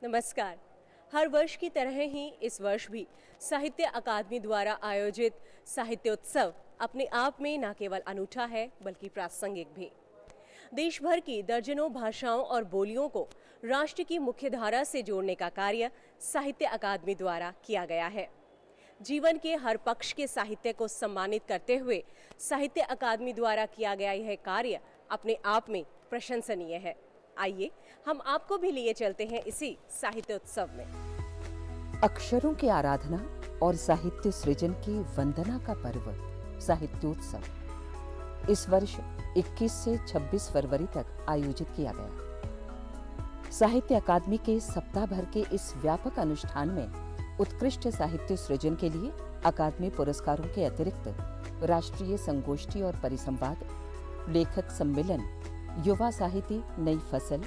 नमस्कार। हर वर्ष की तरह ही इस वर्ष भी साहित्य अकादमी द्वारा आयोजित साहित्योत्सव अपने आप में न केवल अनूठा है बल्कि प्रासंगिक भी। देश भर की दर्जनों भाषाओं और बोलियों को राष्ट्र की मुख्यधारा से जोड़ने का कार्य साहित्य अकादमी द्वारा किया गया है। जीवन के हर पक्ष के साहित्य को सम्मानित करते हुए साहित्य अकादमी द्वारा किया गया यह कार्य अपने आप में प्रशंसनीय है। आइए हम आपको भी लिए चलते हैं इसी साहित्योत्सव में। अक्षरों की आराधना और साहित्य सृजन की वंदना का पर्व साहित्योत्सव इस वर्ष 21 से 26 फरवरी तक आयोजित किया गया। साहित्य अकादमी के सप्ताह भर के इस व्यापक अनुष्ठान में उत्कृष्ट साहित्य सृजन के लिए अकादमी पुरस्कारों के अतिरिक्त राष्ट्रीय संगोष्ठी और परिसंवाद, लेखक सम्मेलन, युवा साहिती नई फसल,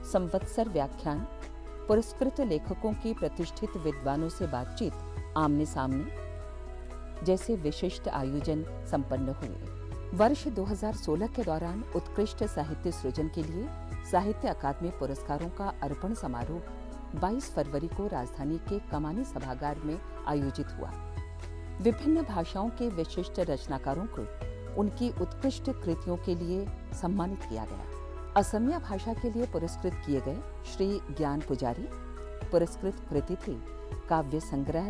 संवत्सर व्याख्यान, पुरस्कृत लेखकों की प्रतिष्ठित विद्वानों से बातचीत, आमने सामने जैसे विशिष्ट आयोजन संपन्न हुए। वर्ष 2016 के दौरान उत्कृष्ट साहित्य सृजन के लिए साहित्य अकादमी पुरस्कारों का अर्पण समारोह 22 फरवरी को राजधानी के कमानी सभागार में आयोजित हुआ। विभिन्न भाषाओं के विशिष्ट रचनाकारों को उनकी उत्कृष्ट कृतियों के लिए सम्मानित किया गया। असमिया भाषा के लिए पुरस्कृत किए गए श्री ज्ञान पुजारी पुरस्कृत कृति थी काव्य संग्रह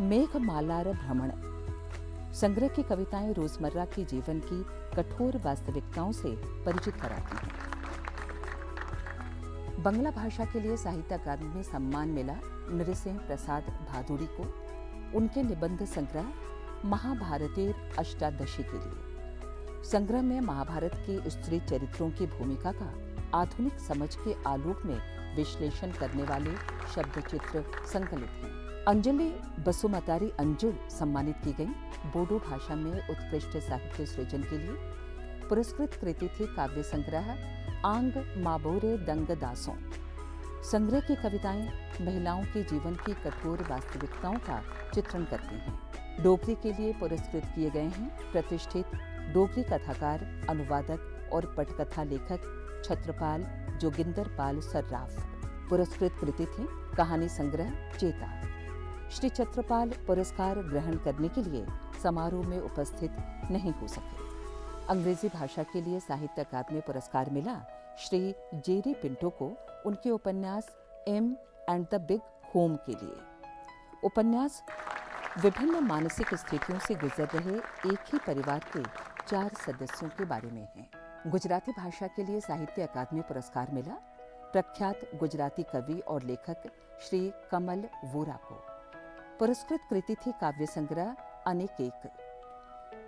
मेघमालार भ्रमण। संग्रह की कविताएं रोजमर्रा के जीवन की कठोर वास्तविकताओं से परिचित कराती हैं। बंगला भाषा के लिए साहित्य अकादमी में सम्मान मिला नृसिंह प्रसाद भादुड़ी को उनके निबंध संग्रह महाभारतेर अष्टादशी के लिए। संग्रह में महाभारत के स्त्री चरित्रों की भूमिका का आधुनिक समझ के आलोक में विश्लेषण करने वाले शब्द चित्र संकलित हैं। अंजलि बसुमतारी अंजुल सम्मानित की गई। बोडो भाषा में उत्कृष्ट साहित्य सृजन के लिए पुरस्कृत कृति थी काव्य संग्रह आंग माबोरे दंग दासों। संग्रह की कविताएं महिलाओं के जीवन की कठोर वास्तविकताओं का चित्रण करती हैं। डोगरी के लिए पुरस्कृत किए गए हैं प्रतिष्ठित डोगरी कथाकार, अनुवादक और पटकथा लेखक छत्रपाल जोगिंदर पाल सर्राफ। पुरस्कृत कृति थी कहानी संग्रह चेता। श्री छत्रपाल पुरस्कार ग्रहण करने के लिए समारोह में उपस्थित नहीं हो सके। अंग्रेजी भाषा के लिए साहित्य अकादमी पुरस्कार मिला श्री जेरी पिंटो को उनके उपन्यास Em and the big Hoom के लिए। उपन्यास विभिन्न मानसिक स्थितियों से गुजर रहे एक ही परिवार के 4 सदस्यों के बारे में है। गुजराती भाषा के लिए साहित्य अकादमी पुरस्कार मिला प्रख्यात गुजराती कवि और लेखक श्री कमल वोरा को। पुरस्कृत कृति थी काव्य संग्रह अनेकेक।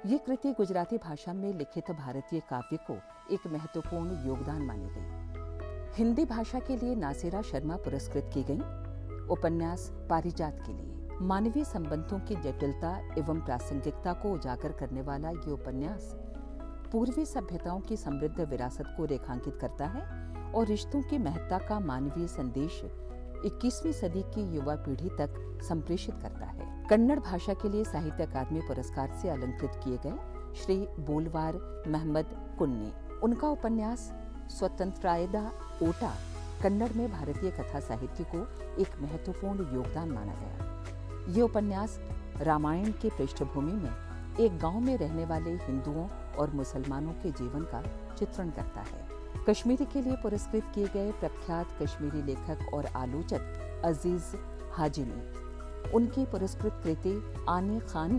ये कृति गुजराती भाषा में लिखित भारतीय काव्य को एक महत्वपूर्ण योगदान मानी गई। हिंदी भाषा के लिए नासिरा शर्मा पुरस्कृत की गई। उपन्यास पारिजात के लिए मानवीय संबंधों की जटिलता एवं प्रासंगिकता को उजागर करने वाला ये उपन्यास पूर्वी सभ्यताओं की समृद्ध विरासत को रेखांकित करता है और रिश्तों की महत्ता का मानवीय संदेश 21वीं सदी की युवा पीढ़ी तक संप्रेषित करता है। कन्नड़ भाषा के लिए साहित्य अकादमी पुरस्कार से अलंकृत किए गए श्री बोलवार महमद कुन्नी। उनका उपन्यास स्वतंत्रायदा ओटा कन्नड़ में भारतीय कथा साहित्य को एक महत्वपूर्ण योगदान माना गया। ये उपन्यास रामायण के पृष्ठभूमि में एक गांव में रहने वाले हिंदुओं और मुसलमानों के जीवन का चित्रण करता है। कश्मीरी के लिए पुरस्कृत किए गए प्रख्यात कश्मीरी लेखक और आलोचक अजीज हाजिनी। उनकी पुरस्कृत कृति आने खान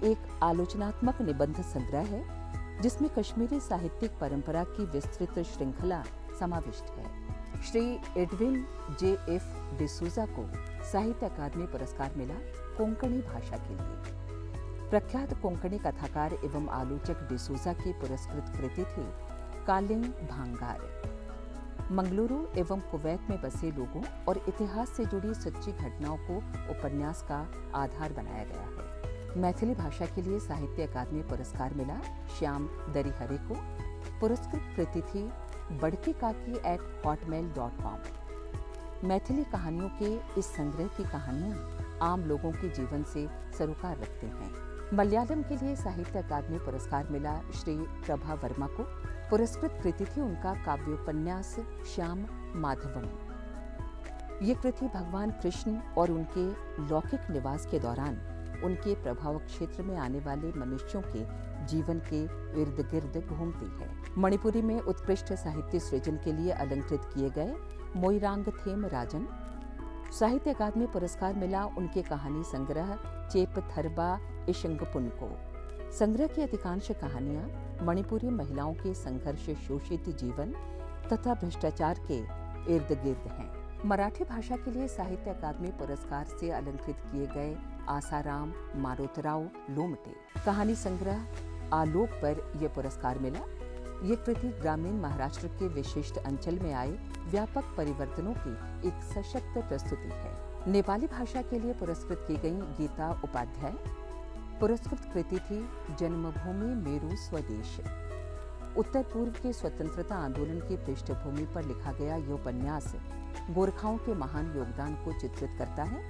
एक आलोचनात्मक निबंध संग्रह है जिसमें कश्मीरी साहित्यिक परंपरा की विस्तृत श्रृंखला समाविष्ट है। Shri Edwin JF. डिसूजा को साहित्य अकादमी पुरस्कार मिला कोंकणी भाषा के लिए। प्रख्यात कोंकणी कथाकार एवं आलोचक डिसूजा की पुरस्कृत कृति थी कालिंग भांगार। मंगलुरु एवं कुवैत में बसे लोगों और इतिहास से जुड़ी सच्ची घटनाओं को उपन्यास का आधार बनाया गया है। मैथिली भाषा के लिए साहित्य अकादमी पुरस्कार मिला श्याम दरिहरे को। पुरस्कृत कृति थी बड़की काकी @hotmail.com। मैथिली कहानियों के इस संग्रह की कहानियां आम लोगों के जीवन से सरोकार रखते हैं। मलयालम के लिए साहित्य अकादमी पुरस्कार मिला श्री प्रभा वर्मा को। पुरस्कृत कृति थी उनका काव्योपन्यास श्याम माधवम। ये कृति भगवान कृष्ण और उनके लौकिक निवास के दौरान उनके प्रभाव क्षेत्र में आने वाले मनुष्यों के जीवन के इर्द गिर्द घूमती है। मणिपुरी में उत्कृष्ट साहित्य सृजन के लिए अलंकृत किए गए मोइरांगथेम राजन साहित्य अकादमी पुरस्कार मिला उनके कहानी संग्रह चेप थरबा इशंगपुन को। संग्रह की अधिकांश कहानियां मणिपुरी महिलाओं के संघर्ष शोषित जीवन तथा भ्रष्टाचार के इर्द गिर्द हैं। मराठी भाषा के लिए साहित्य अकादमी पुरस्कार से अलंकृत किए गए आसाराम मारोतराव लोमटे कहानी संग्रह आलोक पर यह पुरस्कार मिला। ये कृति ग्रामीण महाराष्ट्र के विशिष्ट अंचल में आए व्यापक परिवर्तनों की एक सशक्त प्रस्तुति है। नेपाली भाषा के लिए पुरस्कृत की गई गीता उपाध्याय पुरस्कृत कृति थी जन्मभूमि मेरू स्वदेश। उत्तर पूर्व के स्वतंत्रता आंदोलन की पृष्ठभूमि पर लिखा गया यह उपन्यास गोरखाओं के महान योगदान को चित्रित करता है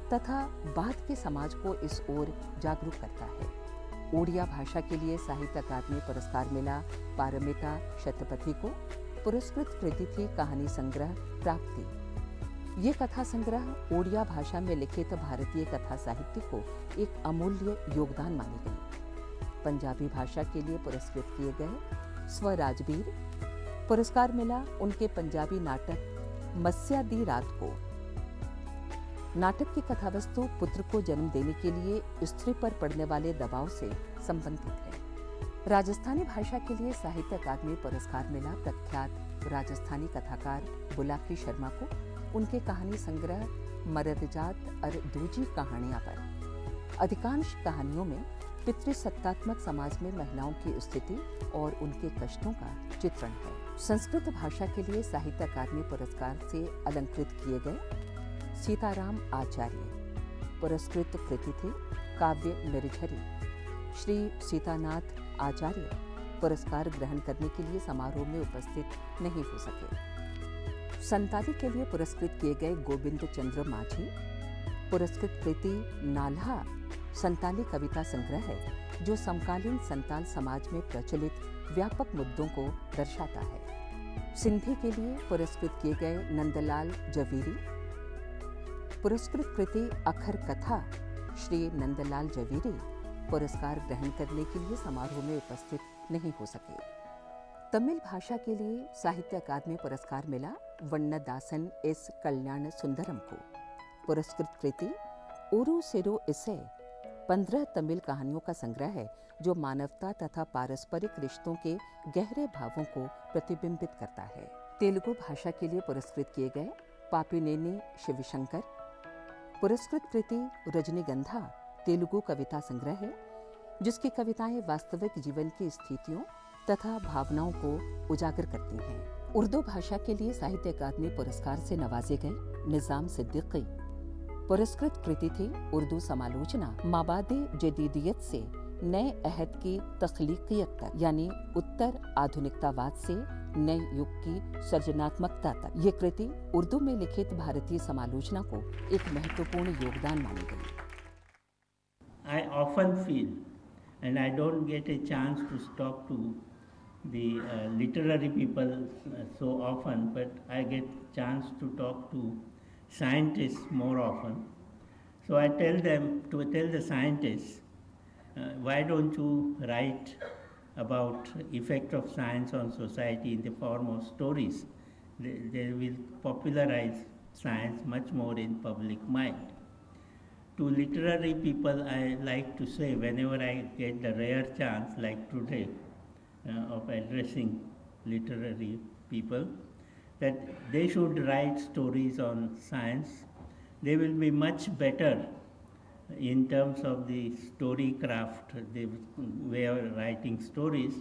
तथा बाद के समाज को इस ओर जागरूक करता है। ओडिया भाषा के लिए साहित्य अकादमी पुरस्कार मिला पारमिता शतपथी को। पुरस्कृत कृति थी कहानी संग्रह प्राप्ति। ये कथा संग्रह ओडिया भाषा में लिखित भारतीय कथा साहित्य को एक अमूल्य योगदान मानी गई। पंजाबी भाषा के लिए पुरस्कृत किए गए स्वराजबीर पुरस्कार मिला उनके पंजाबी नाटक मस्या दी रात को। नाटक की कथावस्तु पुत्र को जन्म देने के लिए स्त्री पर पड़ने वाले दबाव से संबंधित है। राजस्थानी भाषा के लिए साहित्य अकादमी पुरस्कार मिला प्रख्यात राजस्थानी कथाकार बुलाकी शर्मा को उनके कहानी संग्रह मरदजात और दूजी कहानियां पर। अधिकांश कहानियों में पितृसत्तात्मक समाज में महिलाओं की स्थिति और उनके कष्टों का चित्रण है। संस्कृत भाषा के लिए साहित्य अकादमी पुरस्कार से अलंकृत किए गए सीताराम आचार्य पुरस्कृत कृति थे काव्य निर्झरी। श्री सीतानाथ आचार्य पुरस्कार ग्रहण करने के लिए समारोह में उपस्थित नहीं हो सके। संताली के लिए पुरस्कृत किए गए गोविंद चंद्र माझी पुरस्कृत कृति नाल्हा संताली कविता संग्रह है जो समकालीन संताल समाज में प्रचलित व्यापक मुद्दों को दर्शाता है। सिंधी के लिए पुरस्कृत किए गए नंदलाल जवीरी पुरस्कृत कृति अखर कथा श्री नंदलाल जवीरी पुरस्कार ग्रहण करने के लिए समारोह में उपस्थित नहीं हो सके। तमिल भाषा के लिए साहित्य अकादमी पुरस्कार मिला वन्नदासन एस कल्याण सुंदरम को। पुरस्कृत कृति ओरू सिरो इसे 15 तमिल कहानियों का संग्रह है जो मानवता तथा पारस्परिक रिश्तों के गहरे भावों को प्रतिबिंबित करता है। तेलुगु भाषा के लिए पुरस्कृत किए गए पापिनेनी शिवशंकर पुरस्कृत कृति रजनीगंधा तेलुगु कविता संग्रह है जिसकी कविताएं वास्तविक जीवन की स्थितियों तथा भावनाओं को उजागर करती हैं। उर्दू भाषा के लिए साहित्य अकादमी पुरस्कार से नवाजे गए निजाम सिद्दीकी पुरस्कृत कृति थी उर्दू समालोचना माबादे जदीदियत से नए अहद की तख्लीकियत तक यानी उत्तर आधुनिकतावाद से नए युग की सृजनात्मकता तक। ये कृति उर्दू में लिखित भारतीय समालोचना को एक महत्वपूर्ण योगदान मानी गई। I often feel, and I don't get a chance to talk to the literary people so often, but I get chance to talk to scientists more often. So I tell the scientists, why don't you write about effect of science on society in the form of stories? They will popularize science much more in public mind. To literary people, I like to say whenever I get the rare chance like today of addressing literary people, that they should write stories on science. They will be much better in terms of the story craft, the way of writing stories,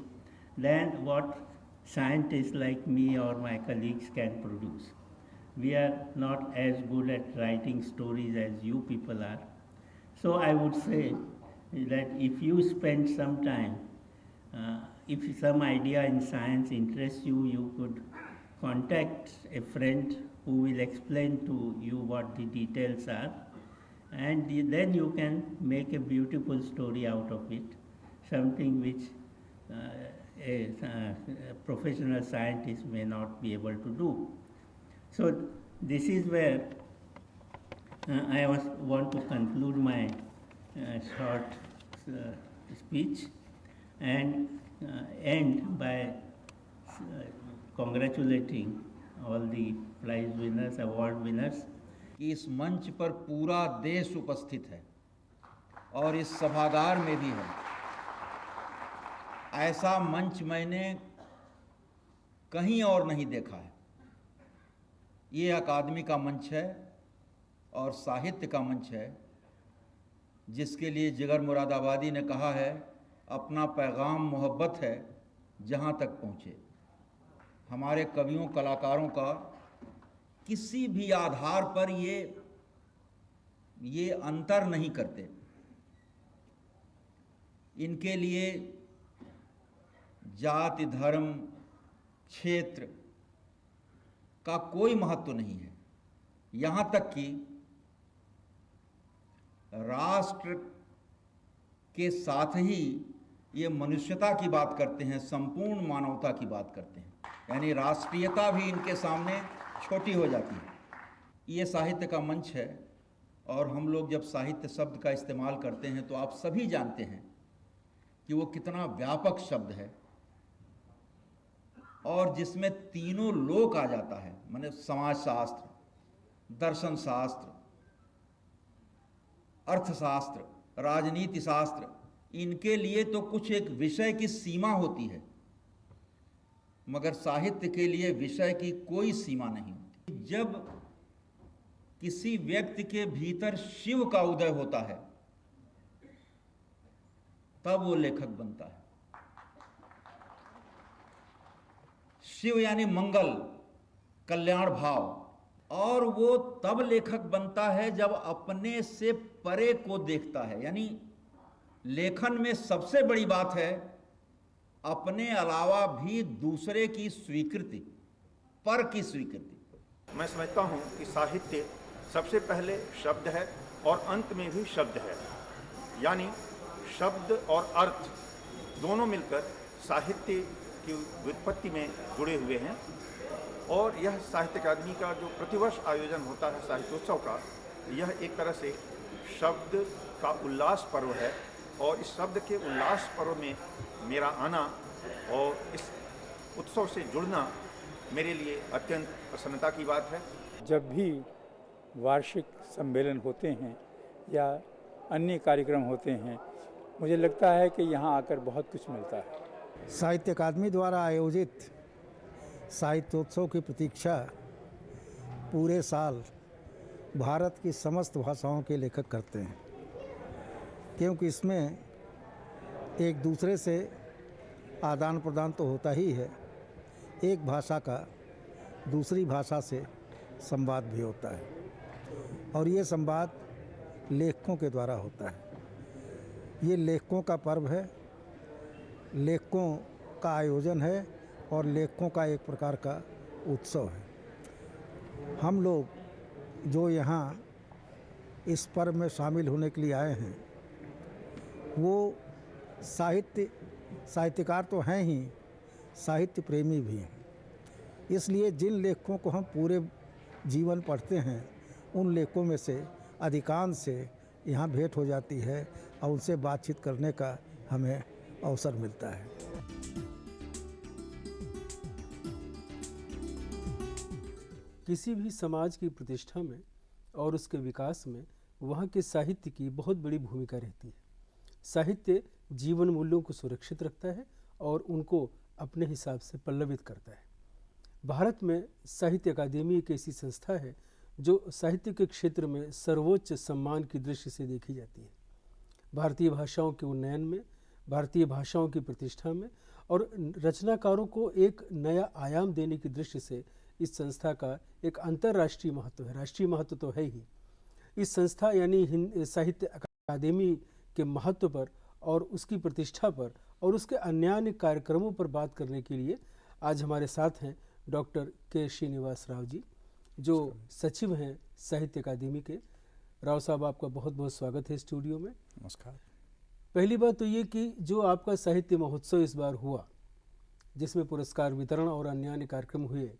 than what scientists like me or my colleagues can produce. We are not as good at writing stories as you people are. So I would say that if you spend some time, if some idea in science interests you, you could contact a friend who will explain to you what the details are, and then you can make a beautiful story out of it, something which a professional scientist may not be able to do. So this is where I want to conclude my short speech and end by congratulating all the prize winners, award winners. कि इस मंच पर पूरा देश उपस्थित है और इस सभागार में भी है। ऐसा मंच मैंने कहीं और नहीं देखा है। ये अकादमी का मंच है और साहित्य का मंच है, जिसके लिए जिगर मुरादाबादी ने कहा है, अपना पैगाम मोहब्बत है जहाँ तक पहुँचे। हमारे कवियों कलाकारों का किसी भी आधार पर ये अंतर नहीं करते। इनके लिए जाति, धर्म, क्षेत्र का कोई महत्व नहीं है। यहाँ तक कि राष्ट्र के साथ ही ये मनुष्यता की बात करते हैं, संपूर्ण मानवता की बात करते हैं। यानी राष्ट्रीयता भी इनके सामने छोटी हो जाती है। ये साहित्य का मंच है और हम लोग जब साहित्य शब्द का इस्तेमाल करते हैं तो आप सभी जानते हैं कि वो कितना व्यापक शब्द है और जिसमें तीनों लोक आ जाता है, माने समाजशास्त्र, दर्शन शास्त्र, अर्थशास्त्र, राजनीति शास्त्र। इनके लिए तो कुछ एक विषय की सीमा होती है, मगर साहित्य के लिए विषय की कोई सीमा नहीं होती। जब किसी व्यक्ति के भीतर शिव का उदय होता है तब वो लेखक बनता है। शिव यानी मंगल, कल्याण भाव। और वो तब लेखक बनता है जब अपने से परे को देखता है। यानी लेखन में सबसे बड़ी बात है अपने अलावा भी दूसरे की स्वीकृति, पर की स्वीकृति। मैं समझता हूँ कि साहित्य सबसे पहले शब्द है और अंत में भी शब्द है। यानी शब्द और अर्थ दोनों मिलकर साहित्य की व्युत्पत्ति में जुड़े हुए हैं। और यह साहित्य अकादमी का जो प्रतिवर्ष आयोजन होता है साहित्योत्सव का, यह एक तरह से शब्द का उल्लास पर्व है। और इस शब्द के उल्लास पर्व में मेरा आना और इस उत्सव से जुड़ना मेरे लिए अत्यंत प्रसन्नता की बात है। जब भी वार्षिक सम्मेलन होते हैं या अन्य कार्यक्रम होते हैं, मुझे लगता है कि यहाँ आकर बहुत कुछ मिलता है। साहित्य अकादमी द्वारा आयोजित साहित्योत्सव की प्रतीक्षा पूरे साल भारत की समस्त भाषाओं के लेखक करते हैं, क्योंकि इसमें एक दूसरे से आदान प्रदान तो होता ही है, एक भाषा का दूसरी भाषा से संवाद भी होता है और ये संवाद लेखकों के द्वारा होता है। ये लेखकों का पर्व है, लेखकों का आयोजन है और लेखकों का एक प्रकार का उत्सव है। हम लोग जो यहाँ इस पर्व में शामिल होने के लिए आए हैं वो साहित्यकार तो हैं ही, साहित्य प्रेमी भी हैं। इसलिए जिन लेखकों को हम पूरे जीवन पढ़ते हैं उन लेखकों में से अधिकांश से यहाँ भेंट हो जाती है और उनसे बातचीत करने का हमें अवसर मिलता है। किसी भी समाज की प्रतिष्ठा में और उसके विकास में वहाँ के साहित्य की बहुत बड़ी भूमिका रहती है। साहित्य जीवन मूल्यों को सुरक्षित रखता है और उनको अपने हिसाब से पल्लवित करता है। भारत में साहित्य अकादमी एक ऐसी संस्था है जो साहित्य के क्षेत्र में सर्वोच्च सम्मान की दृष्टि से देखी जाती है। भारतीय भाषाओं के उन्नयन में, भारतीय भाषाओं की प्रतिष्ठा में और रचनाकारों को एक नया आयाम देने की दृष्टि से इस संस्था का एक अंतर्राष्ट्रीय महत्व है। राष्ट्रीय महत्व तो है ही। इस संस्था यानी साहित्य अकादमी के महत्व पर और उसकी प्रतिष्ठा पर और उसके अन्य कार्यक्रमों पर बात करने के लिए आज हमारे साथ हैं डॉक्टर के श्रीनिवास राव जी, जो सचिव हैं साहित्य अकादमी के। राव साहब, आपका बहुत बहुत स्वागत है स्टूडियो में। नमस्कार। पहली बात तो ये कि जो आपका साहित्य महोत्सव इस बार हुआ, जिसमें पुरस्कार वितरण और अन्य कार्यक्रम हुए,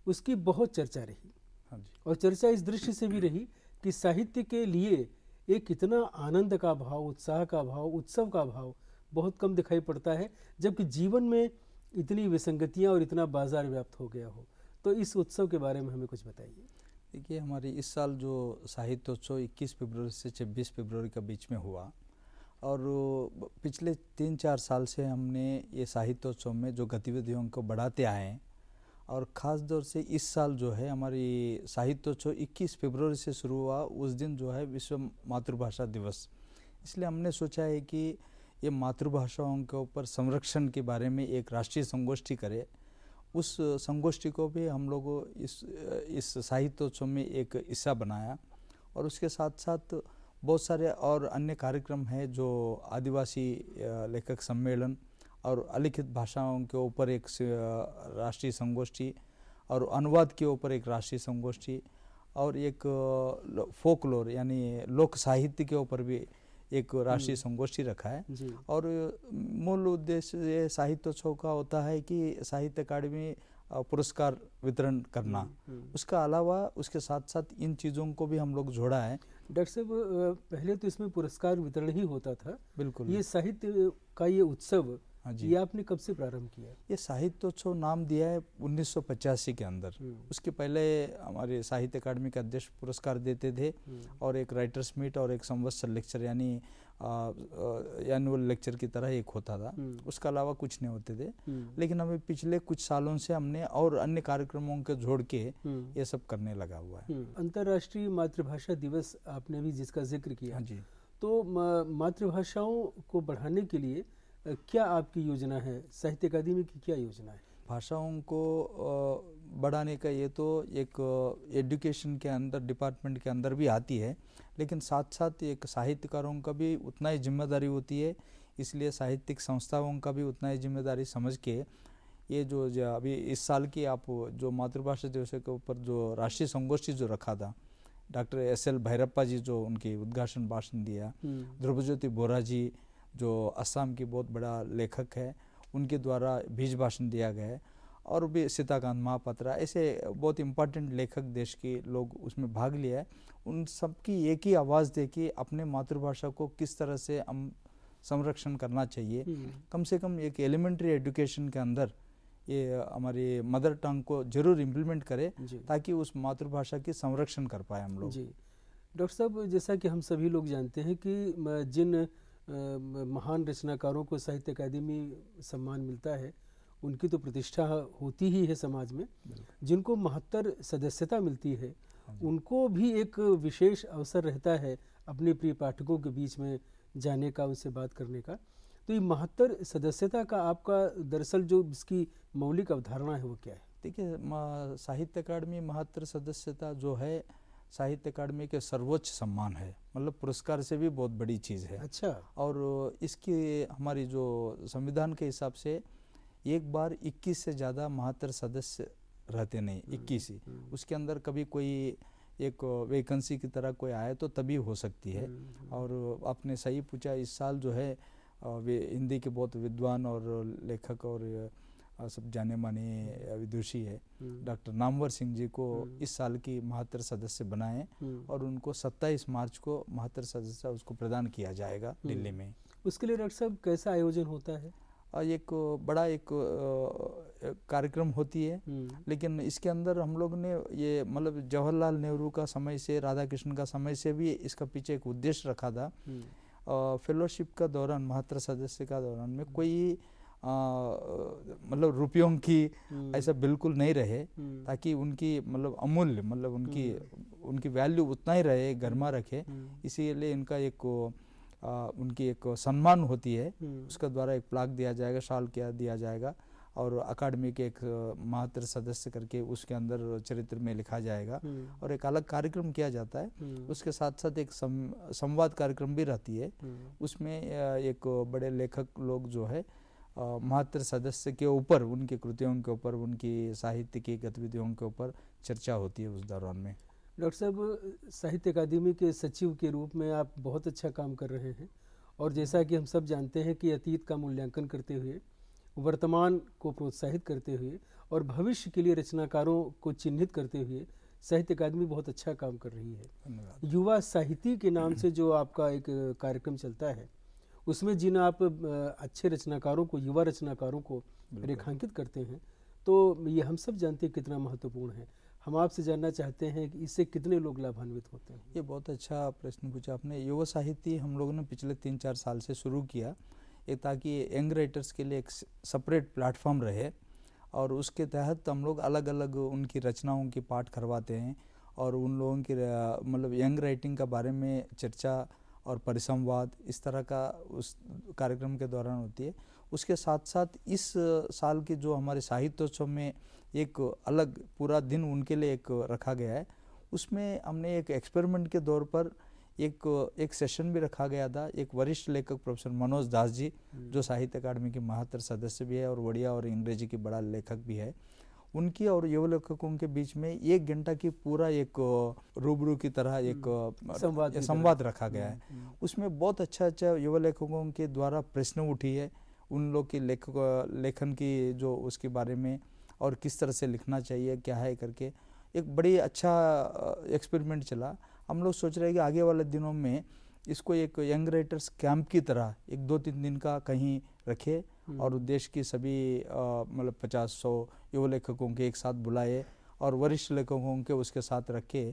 उसकी बहुत चर्चा रही। हाँ जी। और चर्चा इस दृष्टि से भी रही कि साहित्य के लिए एक इतना आनंद का भाव, उत्साह का भाव, उत्सव का भाव बहुत कम दिखाई पड़ता है, जबकि जीवन में इतनी विसंगतियां और इतना बाजार व्याप्त हो गया हो। तो इस उत्सव के बारे में हमें कुछ बताइए। देखिए, हमारी इस साल जो साहित्योत्सव 21 फरवरी से 26 फरवरी के बीच में हुआ, और पिछले 3-4 साल से हमने ये साहित्योत्सव में जो गतिविधियों को बढ़ाते आए हैं, और ख़ास तौर से इस साल जो है हमारी साहित्योत्सव 21 फरवरी से शुरू हुआ। उस दिन जो है विश्व मातृभाषा दिवस, इसलिए हमने सोचा है कि ये मातृभाषाओं के ऊपर संरक्षण के बारे में एक राष्ट्रीय संगोष्ठी करे। उस संगोष्ठी को भी हम लोग इस साहित्योत्सव में एक हिस्सा बनाया, और उसके साथ साथ बहुत सारे और अन्य कार्यक्रम हैं, जो आदिवासी लेखक सम्मेलन और अलिखित भाषाओं के ऊपर एक राष्ट्रीय संगोष्ठी, और अनुवाद के ऊपर एक राष्ट्रीय संगोष्ठी, और एक फोकलोर यानी लोक साहित्य के ऊपर भी एक राष्ट्रीय संगोष्ठी रखा है। और मूल उद्देश्य ये साहित्योत्सव का होता है कि साहित्य अकादमी पुरस्कार वितरण करना। उसका अलावा उसके साथ साथ इन चीज़ों को भी हम लोग जोड़ा है। डॉक्टर साहब, पहले तो इसमें पुरस्कार वितरण ही होता था। बिल्कुल। ये साहित्य का ये उत्सव, हाँ जी, ये आपने कब से प्रारंभ किया? ये साहित्योत्सव नाम दिया है 1985 के अंदर। उसके पहले हमारे साहित्य अकादमी के अध्यक्ष पुरस्कार देते थे, और एक राइटर्स मीट और एक संवत्सर लेक्चर यानी एनुअल लेक्चर की तरह एक होता था। उसके अलावा कुछ नहीं होते थे। लेकिन हमें पिछले कुछ सालों से हमने और अन्य कार्यक्रमों के जोड़ के ये सब करने लगा हुआ है। अंतर्राष्ट्रीय मातृभाषा दिवस आपने भी जिसका जिक्र किया, हाँ जी, तो मातृभाषाओं को बढ़ाने के लिए क्या आपकी योजना है? साहित्य अकादमी की क्या योजना है? भाषाओं को बढ़ाने का ये तो एक एजुकेशन के अंदर, डिपार्टमेंट के अंदर भी आती है, लेकिन साथ साथ एक साहित्यकारों का भी उतना ही जिम्मेदारी होती है। इसलिए साहित्यिक संस्थाओं का भी उतना ही जिम्मेदारी समझ के ये जो अभी इस साल की आप जो मातृभाषा दिवस के ऊपर जो राष्ट्रीय संगोष्ठी जो रखा था, डॉक्टर SL भैरप्पा जी जो उनकी उद्घाटन भाषण दिया, ध्रुवज्योति बोरा जी जो असम की बहुत बड़ा लेखक है, उनके द्वारा बीज भाषण दिया गया है, और भी सीताकांत महापात्रा, ऐसे बहुत इम्पोर्टेंट लेखक देश के लोग उसमें भाग लिया है। उन सब की एक ही आवाज़ दे कि अपने मातृभाषा को किस तरह से हम संरक्षण करना चाहिए। कम से कम एक एलिमेंट्री एजुकेशन के अंदर ये हमारी मदर टंग को जरूर इम्प्लीमेंट करें, ताकि उस मातृभाषा की संरक्षण कर पाए हम लोग। जी डॉक्टर साहब, जैसा कि हम सभी लोग जानते हैं कि जिन महान रचनाकारों को साहित्य अकादमी सम्मान मिलता है, उनकी तो प्रतिष्ठा होती ही है समाज में। जिनको महत्तर सदस्यता मिलती है, उनको भी एक विशेष अवसर रहता है अपने प्रिय पाठकों के बीच में जाने का, उनसे बात करने का। तो ये महत्तर सदस्यता का आपका दरअसल जो इसकी मौलिक अवधारणा है वो क्या है? देखिए, साहित्य अकादमी महत्तर सदस्यता जो है साहित्य अकादमी के सर्वोच्च सम्मान है, मतलब पुरस्कार से भी बहुत बड़ी चीज़ है। अच्छा। और इसकी हमारी जो संविधान के हिसाब से एक बार 21 से ज़्यादा महत्तर सदस्य रहते नहीं, 21 ही। उसके अंदर कभी कोई एक वैकेंसी की तरह कोई आए तो तभी हो सकती है। और आपने सही पूछा, इस साल जो है वे हिंदी के बहुत विद्वान और लेखक और सब जाने माने विदुषी है, डॉक्टर नामवर सिंह जी को इस साल की महत्तर सदस्य बनाए, और उनको 27 मार्च को महत्तर सदस्य उसको प्रदान किया जाएगा दिल्ली में। उसके लिए डॉक्टर साहब कैसा आयोजन होता है? एक बड़ा एक कार्यक्रम होती है, लेकिन इसके अंदर हम लोग ने ये मतलब जवाहरलाल नेहरू का समय से, राधा कृष्ण का समय से भी इसका पीछे एक उद्देश्य रखा था। फेलोशिप का दौरान, महत्तर सदस्य का दौरान में कोई मतलब रुपयों की ऐसा बिल्कुल नहीं रहे, ताकि उनकी मतलब अमूल्य, मतलब उनकी वैल्यू उतना ही रहे, गर्मा रखे। इसीलिए इनका एक उनकी एक सम्मान होती है, उसका द्वारा एक प्लाक दिया जाएगा, शाल क्या दिया जाएगा, और अकादमी के एक महत्तर सदस्य करके उसके अंदर चरित्र में लिखा जाएगा, और एक अलग कार्यक्रम किया जाता है। उसके साथ साथ एक संवाद कार्यक्रम भी रहती है। उसमें एक बड़े लेखक लोग जो है महत्तर सदस्य के ऊपर, उनकी कृतियों के ऊपर, उनकी साहित्य की गतिविधियों के ऊपर चर्चा होती है उस दौरान में। डॉक्टर साहब, साहित्य अकादमी के सचिव के रूप में आप बहुत अच्छा काम कर रहे हैं, और जैसा कि हम सब जानते हैं कि अतीत का मूल्यांकन करते हुए, वर्तमान को प्रोत्साहित करते हुए और भविष्य के लिए रचनाकारों को चिन्हित करते हुए साहित्य अकादमी बहुत अच्छा काम कर रही है। धन्यवाद। युवा साहिती के नाम से जो आपका एक कार्यक्रम चलता है, उसमें जिन आप अच्छे रचनाकारों को, युवा रचनाकारों को रेखांकित करते हैं, तो ये हम सब जानते हैं कितना महत्वपूर्ण है। हम आपसे जानना चाहते हैं कि इससे कितने लोग लाभान्वित होते हैं। ये बहुत अच्छा प्रश्न पूछा आपने। युवा साहित्य हम लोगों ने पिछले 3-4 साल से शुरू किया, ये ताकि यंग राइटर्स के लिए एक सेपरेट प्लेटफॉर्म रहे, और उसके तहत हम लोग अलग अलग उनकी रचनाओं की पाठ करवाते हैं, और उन लोगों की मतलब यंग राइटिंग का बारे में चर्चा और परिसंवाद इस तरह का उस कार्यक्रम के दौरान होती है। उसके साथ साथ इस साल की जो हमारे साहित्योत्सव में एक अलग पूरा दिन उनके लिए एक रखा गया है, उसमें हमने एक एक्सपेरिमेंट के दौर पर एक सेशन भी रखा गया था। एक वरिष्ठ लेखक प्रोफेसर मनोज दास जी, जो साहित्य अकादमी के महातर सदस्य भी है और उड़िया और अंग्रेजी की बड़ा लेखक भी है, उनकी और युवा लेखकों के बीच में 1 घंटा की पूरा एक रूबरू की तरह एक संवाद रखा गया है। उसमें बहुत अच्छा युवा लेखकों के द्वारा प्रश्न उठी है, उन लोग की लेखन की जो उसके बारे में और किस तरह से लिखना चाहिए क्या है करके एक बड़ी अच्छा एक्सपेरिमेंट चला। हम लोग सोच रहे हैं कि आगे वाले दिनों में इसको एक यंग राइटर्स कैंप की तरह एक 2-3 दिन का कहीं रखे, और देश की सभी मतलब 50-100 युवा लेखकों के एक साथ बुलाए, और वरिष्ठ लेखकों के उसके साथ रखे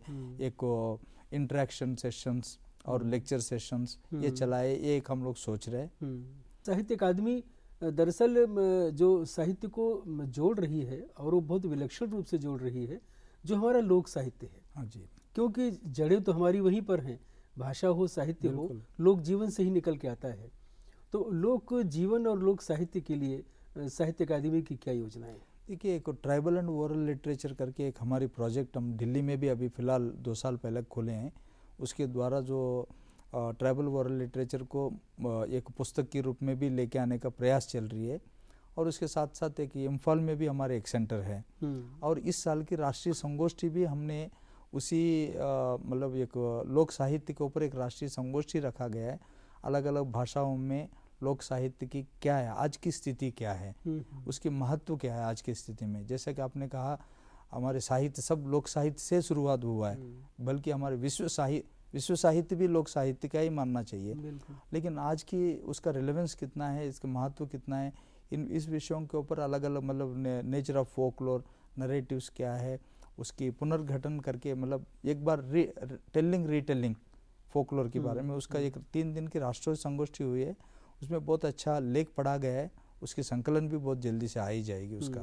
एक इंटरेक्शन सेशंस और लेक्चर सेशंस ये चलाए, ये एक हम लोग सोच रहे हैं। साहित्य अकादमी दरअसल जो साहित्य को जोड़ रही है, और वो बहुत विलक्षण रूप से जोड़ रही है, जो हमारा लोक साहित्य है। हाँ जी, क्योंकि जड़ें तो हमारी वहीं पर हैं, भाषा हो, साहित्य हो, लोक जीवन से ही निकल के आता है। तो लोक जीवन और लोक साहित्य के लिए साहित्य अकादमी की क्या योजनाएं हैं? देखिए, एक ट्राइबल एंड ओरल लिटरेचर करके एक हमारी प्रोजेक्ट हम दिल्ली में भी अभी फ़िलहाल 2 साल पहले खोले हैं। उसके द्वारा जो ट्राइबल ओरल लिटरेचर को एक पुस्तक के रूप में भी लेके आने का प्रयास चल रही है, और उसके साथ साथ एक इम्फाल में भी हमारे एक सेंटर है। और इस साल की राष्ट्रीय संगोष्ठी भी हमने उसी मतलब एक लोक साहित्य के ऊपर एक राष्ट्रीय संगोष्ठी रखा गया है। अलग अलग भाषाओं में लोक साहित्य की क्या है, आज की स्थिति क्या है, उसकी महत्व क्या है आज की स्थिति में। जैसे कि आपने कहा, हमारे साहित्य सब लोक साहित्य से शुरुआत हुआ है, बल्कि हमारे विश्व साहित्य भी लोक साहित्य का ही मानना चाहिए। लेकिन आज की उसका रिलेवेंस कितना है, इसका महत्व कितना है, इस विषयों के ऊपर अलग अलग मतलब नेचर ऑफ फोकलोर, नरेटिव्स क्या है, उसकी पुनर्गठन करके मतलब एक बार रीटेलिंग फोकलोर के बारे में उसका एक 3 दिन की राष्ट्रीय संगोष्ठी हुई है। उसमें बहुत अच्छा लेख पढ़ा गया है, उसकी संकलन भी बहुत जल्दी से आ ही जाएगी उसका।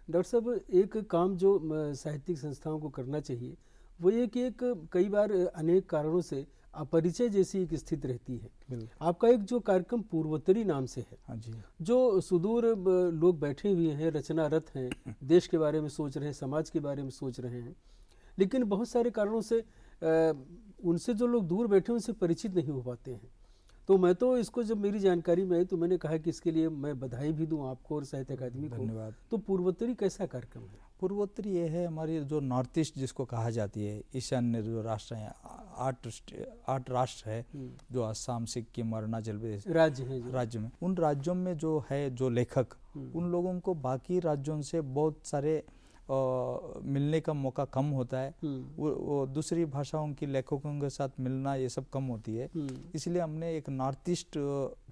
डॉक्टर साहब, एक काम जो साहित्यिक संस्थाओं को करना चाहिए वो ये कि एक कई बार अनेक कारणों से अपरिचय जैसी एक स्थिति रहती है। आपका एक जो कार्यक्रम पूर्वोत्तरी नाम से है, हाँ जी, जो सुदूर लोग बैठे हुए हैं, रचनारत हैं, देश के बारे में सोच रहे हैं, समाज के बारे में सोच रहे हैं, लेकिन बहुत सारे कारणों से उनसे जो लोग दूर बैठे उनसे परिचित नहीं हो पाते हैं। तो मैं तो इसको जब मेरी जानकारी में आई तो मैंने कहा कि इसके लिए मैं बधाई भी दूं आपको और साहित्य अकादमी को। धन्यवाद। तो पूर्वोत्तरी कैसा कार्यक्रम है? पूर्वोत्तरी ये है हमारी जो नॉर्थ ईस्ट जिसको कहा जाती है, ईशान्य जो राष्ट्र हैं, 8 राष्ट्र है जो असम, सिक्किम, अरुणाचल प्रदेश राज्य में, उन राज्यों में जो है जो लेखक, उन लोगों को बाकी राज्यों से बहुत सारे मिलने का मौका कम होता है। वो दूसरी भाषाओं की लेखकों के साथ मिलना ये सब कम होती है। इसलिए हमने एक नॉर्थ ईस्ट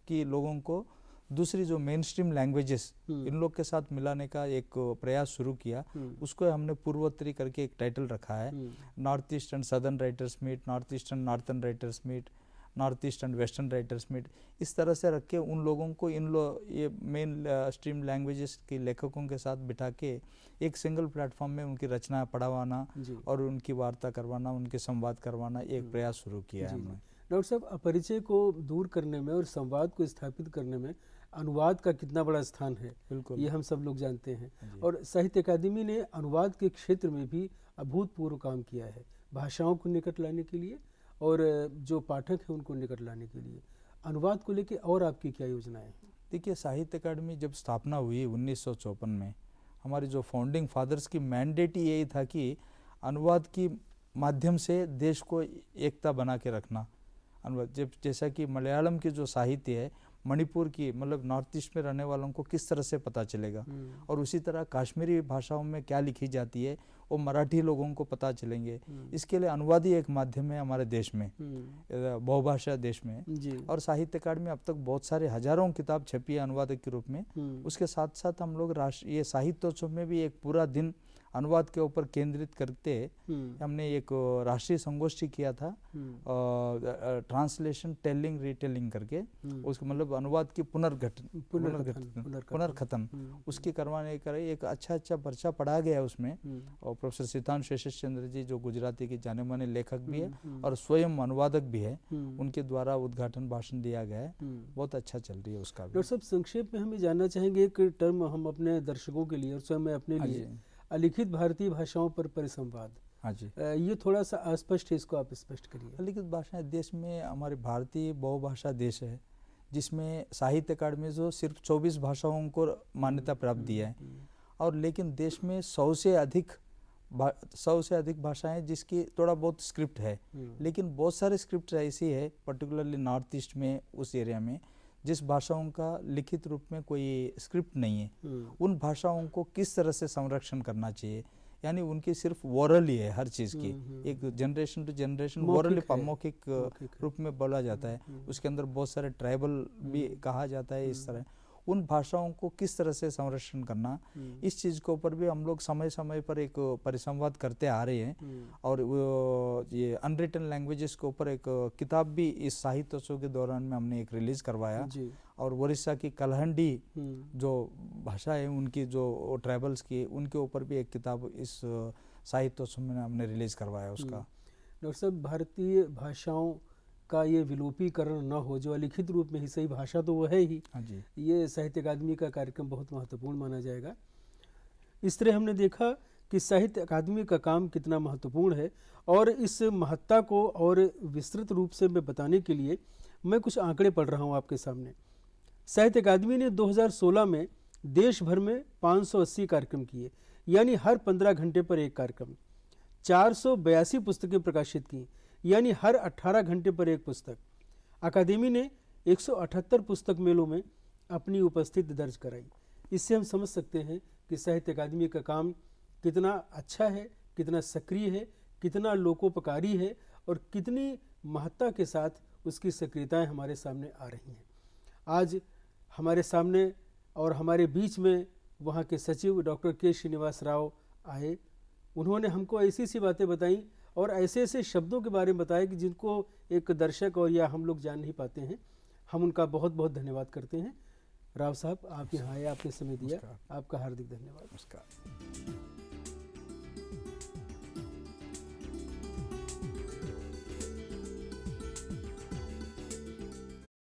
की लोगों को दूसरी जो मेन स्ट्रीम लैंग्वेजेस इन लोग के साथ मिलाने का एक प्रयास शुरू किया। उसको हमने पूर्वोत्तरी करके एक टाइटल रखा है, north east and southern writers meet, north east and northern writers meet, north east and western writers meet. इस तरह से रख के उन लोगों को ये मेन स्ट्रीम लैंग्वेजेस के लेखकों के साथ बिठा के एक सिंगल प्लेटफॉर्म में उनकी रचना पढ़ावाना और उनकी वार्ता करवाना, उनके संवाद करवाना, एक प्रयास शुरू किया है हमने। डॉक्टर साहब, अपरिचय को दूर करने में और संवाद को स्थापित करने में अनुवाद का कितना बड़ा स्थान है, बिल्कुल ये हम सब लोग जानते हैं। और साहित्य अकादमी ने अनुवाद के क्षेत्र में भी अभूतपूर्व काम किया है, भाषाओं को निकट लाने के लिए और जो पाठक हैं उनको निकट लाने के लिए। अनुवाद को लेकर और आपकी क्या योजनाएं हैं? देखिए, साहित्य अकादमी जब स्थापना हुई 1954 में, हमारी जो फाउंडिंग फादर्स की मैंडेट ही यही था कि अनुवाद की माध्यम से देश को एकता बना के रखना। अनुवाद जैसा कि मलयालम की जो साहित्य है, मणिपुर की मतलब नॉर्थ ईस्ट में रहने वालों को किस तरह से पता चलेगा, और उसी तरह कश्मीरी भाषाओं में क्या लिखी जाती है वो मराठी लोगों को पता चलेंगे। इसके लिए अनुवाद ही एक माध्यम है हमारे देश में, बहुभाषा देश में। और साहित्य अकादमी में अब तक बहुत सारे हजारों किताब छपी है अनुवादक के रूप में। उसके साथ साथ हम लोग ये साहित्योत्सव में भी एक पूरा दिन अनुवाद के ऊपर केंद्रित करते हमने एक राष्ट्रीय संगोष्ठी किया था, ट्रांसलेशन टेलिंग रिटेलिंग करके, उसको मतलब अनुवाद की पुनर्खतन उसकी करवाने का एक अच्छा पर्चा पढ़ा गया उसमें। और प्रोफेसर सिद्धांत शेषेश चंद्र जी जो गुजराती के जाने माने लेखक भी है और स्वयं अनुवादक भी है, उनके द्वारा उद्घाटन भाषण दिया गया है। बहुत अच्छा चल रही है उसका भी। डॉक्टर साहब संक्षेप में हमें जानना चाहेंगे एक टर्म हम अपने दर्शकों के लिए और स्वयं मैं अपने लिए, अलिखित भारतीय भाषाओं पर परिसंवाद। हाँ जी, ये थोड़ा सा अस्पष्ट है, इसको आप स्पष्ट करिए। अलिखित भाषाएं देश में हमारे भारतीय बहुभाषा देश है जिसमें साहित्य अकादमी जो सिर्फ 24 भाषाओं को मान्यता प्राप्त दिया है, और लेकिन देश में 100 से अधिक भाषाएं जिसकी थोड़ा बहुत स्क्रिप्ट है, लेकिन बहुत सारे स्क्रिप्ट ऐसी है पर्टिकुलरली नॉर्थ ईस्ट में उस एरिया में जिस भाषाओं का लिखित रूप में कोई स्क्रिप्ट नहीं है। उन भाषाओं को किस तरह से संरक्षण करना चाहिए, यानी उनकी सिर्फ वोरल ही है हर चीज़ की, एक जनरेशन टू जनरेशन वोरल मौखिक रूप में बोला जाता है। उसके अंदर बहुत सारे ट्राइबल भी कहा जाता है। इस तरह उन भाषाओं को किस तरह से संरक्षण करना, इस चीज़ के ऊपर भी हम लोग समय समय पर एक परिसंवाद करते आ रहे हैं। और ये अनरिटन लैंग्वेजेस के ऊपर एक किताब भी इस साहित्योत्सव के दौरान में हमने एक रिलीज करवाया। और उड़ीसा की कलहंडी जो भाषा है उनकी, जो ट्राइबल्स की, उनके ऊपर भी एक किताब इस साहित्योत्सव में हमने रिलीज करवाया उसका। डॉक्टर साहब, भारतीय भाषाओं का ये विलोपीकरण न हो, जो अलिखित रूप में ही सही भाषा तो वो है ही, ये साहित्य अकादमी का कार्यक्रम बहुत महत्वपूर्ण माना जाएगा। इस तरह हमने देखा कि साहित्य अकादमी का काम कितना महत्वपूर्ण है, और इस महत्ता को और विस्तृत रूप से मैं बताने के लिए मैं कुछ आंकड़े पढ़ रहा हूँ आपके सामने। साहित्य अकादमी ने 2016 में देश भर में 580 कार्यक्रम किए, यानी हर 15 घंटे पर एक कार्यक्रम। 482 पुस्तकें प्रकाशित की, यानी हर 18 घंटे पर एक पुस्तक। अकादमी ने 178 पुस्तक मेलों में अपनी उपस्थिति दर्ज कराई। इससे हम समझ सकते हैं कि साहित्य अकादमी का काम कितना अच्छा है, कितना सक्रिय है, कितना लोकोपकारी है, और कितनी महत्ता के साथ उसकी सक्रियताएं हमारे सामने आ रही हैं। आज हमारे सामने और हमारे बीच में वहाँ के सचिव डॉक्टर के श्रीनिवास राव आए। उन्होंने हमको ऐसी सी बातें बताई और ऐसे ऐसे शब्दों के बारे में बताया कि जिनको एक दर्शक और या हम लोग जान नहीं पाते हैं। हम उनका बहुत बहुत धन्यवाद करते हैं। राव साहब, आप यहाँ आए, आपने समय दिया, आपका हार्दिक धन्यवाद। नमस्कार।